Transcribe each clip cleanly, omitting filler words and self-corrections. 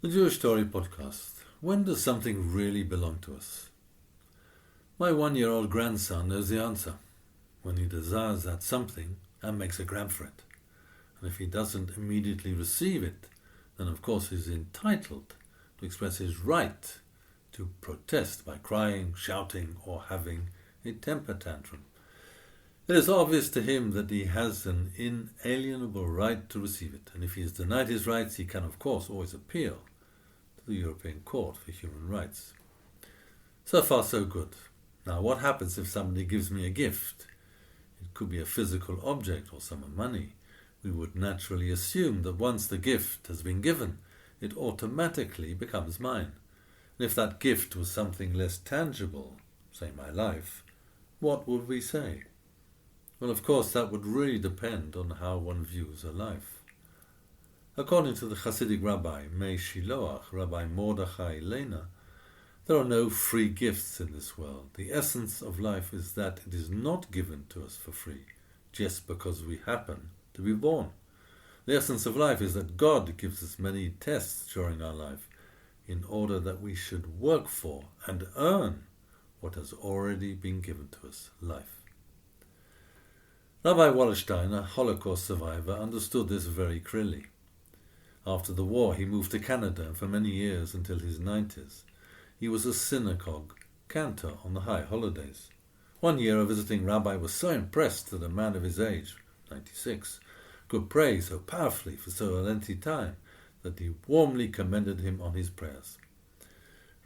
The Jewish Story Podcast. When does something really belong to us? My 1-year-old grandson knows the answer. When he desires that something and makes a grab for it. And if he doesn't immediately receive it, then of course he's entitled to express his right to protest by crying, shouting, or having a temper tantrum. It is obvious to him that he has an inalienable right to receive it, and if he is denied his rights, he can of course always appeal to the European Court for Human Rights. So far so good. Now what happens if somebody gives me a gift? It could be a physical object or sum of money. We would naturally assume that once the gift has been given, it automatically becomes mine. And if that gift was something less tangible, say my life, what would we say? Well, of course, that would really depend on how one views a life. According to the Hasidic rabbi Mei Shiloach, Rabbi Mordechai Lena, there are no free gifts in this world. The essence of life is that it is not given to us for free, just because we happen to be born. The essence of life is that God gives us many tests during our life in order that we should work for and earn what has already been given to us, life. Rabbi Wallerstein, a Holocaust survivor, understood this very clearly. After the war, he moved to Canada, and for many years, until his 90s, he was a synagogue cantor on the high holidays. One year, a visiting rabbi was so impressed that a man of his age, 96, could pray so powerfully for so a lengthy time that he warmly commended him on his prayers.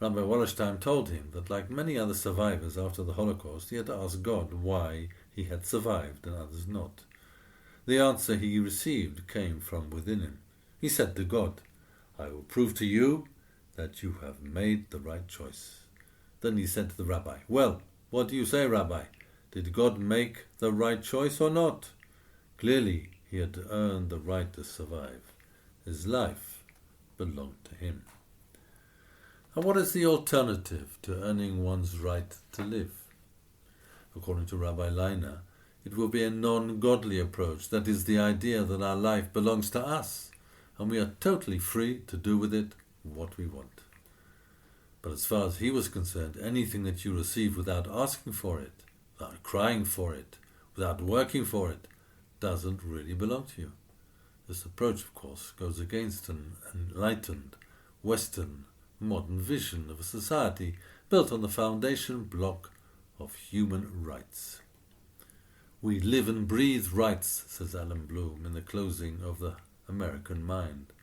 Rabbi Wallerstein told him that, like many other survivors after the Holocaust, he had to ask God why he had survived and others not. The answer he received came from within him. He said to God, "I will prove to you that you have made the right choice." Then he said to the rabbi, "Well, what do you say, Rabbi? Did God make the right choice or not?" Clearly, he had earned the right to survive. His life belonged to him. And what is the alternative to earning one's right to live? According to Rabbi Leiner, it will be a non-godly approach. That is the idea that our life belongs to us, and we are totally free to do with it what we want. But as far as he was concerned, anything that you receive without asking for it, without crying for it, without working for it, doesn't really belong to you. This approach, of course, goes against an enlightened, Western, modern vision of a society built on the foundation block of human rights. We live and breathe rights, says Alan Bloom in the closing of The American Mind.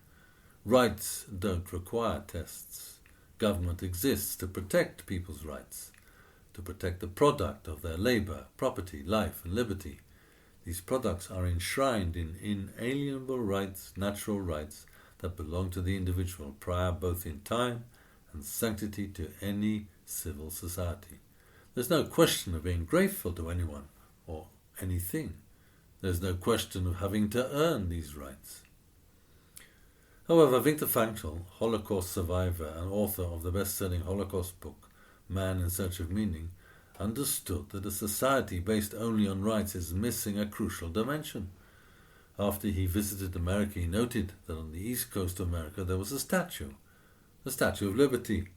Rights don't require tests. Government exists to protect people's rights, to protect the product of their labor, property, life, and liberty. These products are enshrined in inalienable rights, natural rights, that belong to the individual, prior both in time and sanctity to any civil society. There's no question of being grateful to anyone or anything. There's no question of having to earn these rights. However, Viktor Frankl, Holocaust survivor and author of the best-selling Holocaust book, Man in Search of Meaning, understood that a society based only on rights is missing a crucial dimension. After he visited America, he noted that on the east coast of America there was a Statue of Liberty,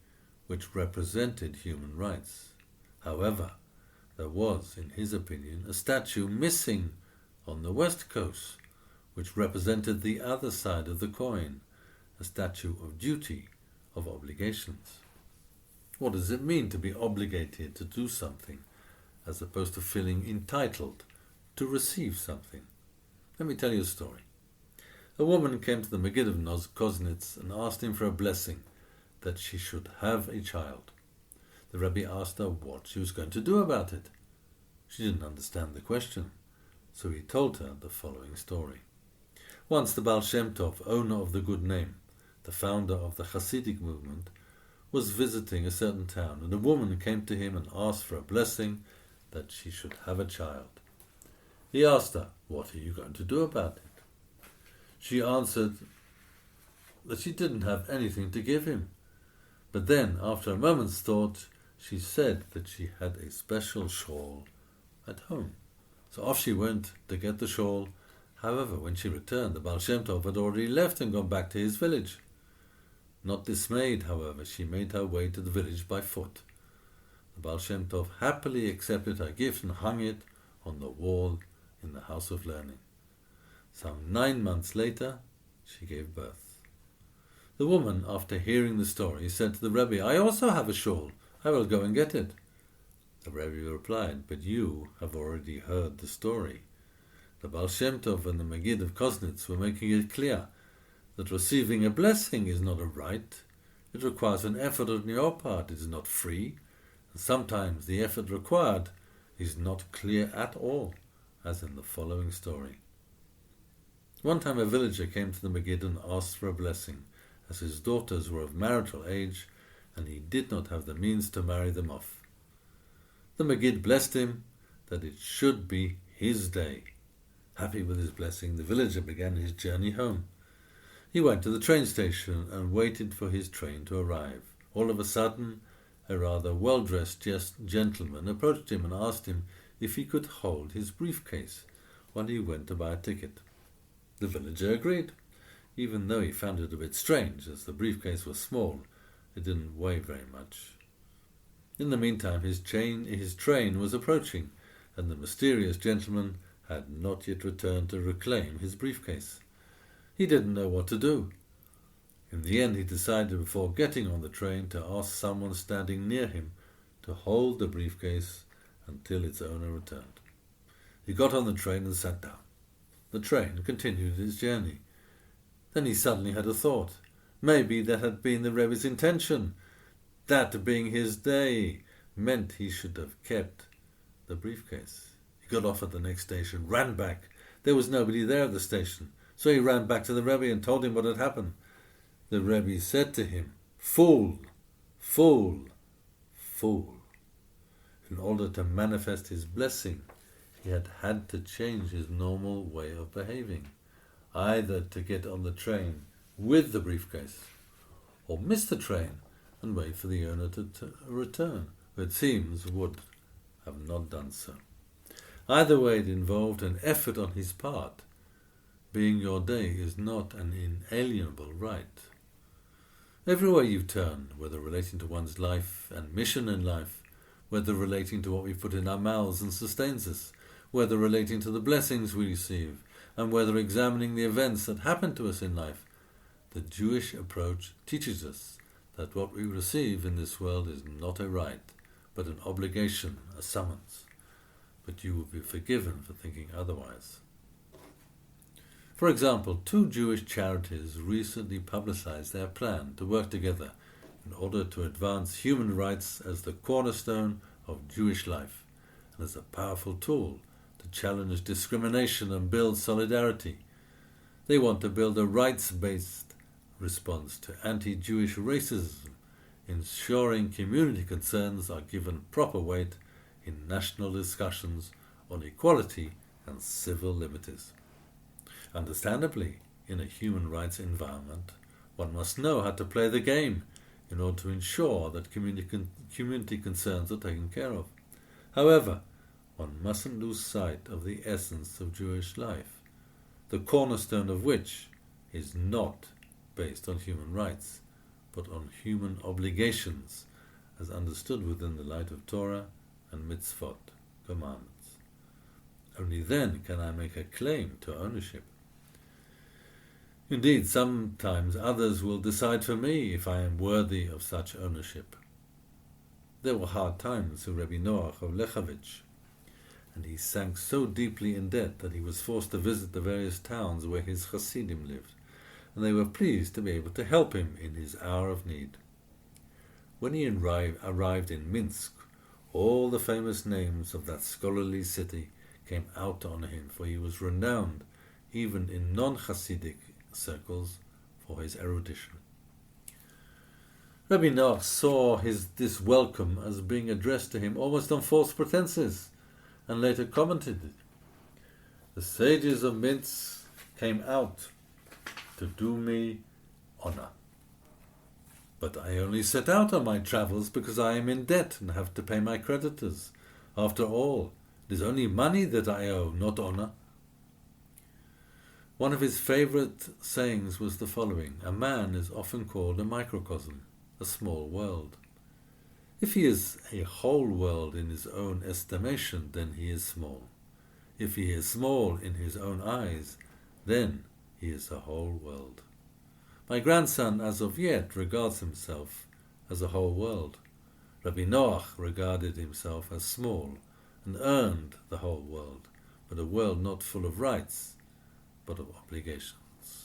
which represented human rights. However, there was, in his opinion, a statue missing on the west coast, which represented the other side of the coin, a statue of duty, of obligations. What does it mean to be obligated to do something, as opposed to feeling entitled to receive something? Let me tell you a story. A woman came to the Maggid of Koznitz and asked him for a blessing that she should have a child. The Rebbe asked her what she was going to do about it. She didn't understand the question, so he told her the following story. Once the Baal Shem Tov, owner of the good name, the founder of the Hasidic movement, was visiting a certain town, and a woman came to him and asked for a blessing that she should have a child. He asked her, "What are you going to do about it?" She answered that she didn't have anything to give him. But then, after a moment's thought, she said that she had a special shawl at home. So off she went to get the shawl. However, when she returned, the Baal Shem Tov had already left and gone back to his village. Not dismayed, however, she made her way to the village by foot. The Baal Shem Tov happily accepted her gift and hung it on the wall in the House of Learning. Some 9 months later, she gave birth. The woman, after hearing the story, said to the Rebbe, "I also have a shawl. I will go and get it." The Rebbe replied, "But you have already heard the story." The Baal Shem Tov and the Maggid of Koznitz were making it clear that receiving a blessing is not a right. It requires an effort on your part. It is not free. And sometimes the effort required is not clear at all, as in the following story. One time a villager came to the Maggid and asked for a blessing, as his daughters were of marital age and he did not have the means to marry them off. The Maggid blessed him that it should be his day. Happy with his blessing, the villager began his journey home. He went to the train station and waited for his train to arrive. All of a sudden, a rather well-dressed gentleman approached him and asked him if he could hold his briefcase while he went to buy a ticket. The villager agreed, even though he found it a bit strange, as the briefcase was small. It didn't weigh very much. In the meantime, his train was approaching, and the mysterious gentleman had not yet returned to reclaim his briefcase. He didn't know what to do. In the end, he decided before getting on the train to ask someone standing near him to hold the briefcase until its owner returned. He got on the train and sat down. The train continued its journey. Then he suddenly had a thought. Maybe that had been the Rebbe's intention. That being his day meant he should have kept the briefcase. He got off at the next station, ran back. There was nobody there at the station, so he ran back to the Rebbe and told him what had happened. The Rebbe said to him, "Fool, fool, fool." In order to manifest his blessing, he had to change his normal way of behaving, either to get on the train with the briefcase, or miss the train and wait for the owner to return, who it seems would have not done so. Either way, it involved an effort on his part. Being your day is not an inalienable right. Everywhere you turn, whether relating to one's life and mission in life, whether relating to what we put in our mouths and sustains us, whether relating to the blessings we receive, and whether examining the events that happen to us in life, the Jewish approach teaches us that what we receive in this world is not a right, but an obligation, a summons. But you will be forgiven for thinking otherwise. For example, 2 Jewish charities recently publicized their plan to work together in order to advance human rights as the cornerstone of Jewish life and as a powerful tool to challenge discrimination and build solidarity. They want to build a rights-based response to anti-Jewish racism, ensuring community concerns are given proper weight in national discussions on equality and civil liberties. Understandably, in a human rights environment, one must know how to play the game in order to ensure that community concerns are taken care of. However, one mustn't lose sight of the essence of Jewish life, the cornerstone of which is not based on human rights, but on human obligations, as understood within the light of Torah and mitzvot, commandments. Only then can I make a claim to ownership. Indeed, sometimes others will decide for me if I am worthy of such ownership. There were hard times for Rebbe Noach of Lechavich, and he sank so deeply in debt that he was forced to visit the various towns where his Hasidim lived, and they were pleased to be able to help him in his hour of need. When he arrived in Minsk, all the famous names of that scholarly city came out on him, for he was renowned even in non-Hasidic circles for his erudition. Rabbi Noach saw this welcome as being addressed to him almost on false pretenses, and later commented, "The sages of Minsk came out to do me honor. But I only set out on my travels because I am in debt and have to pay my creditors. After all, it is only money that I owe, not honor." One of his favourite sayings was the following: a man is often called a microcosm, a small world. If he is a whole world in his own estimation, then he is small. If he is small in his own eyes, then he is a whole world. My grandson, as of yet, regards himself as a whole world. Rabbi Noach regarded himself as small and earned the whole world, but a world not full of rights, but of obligations.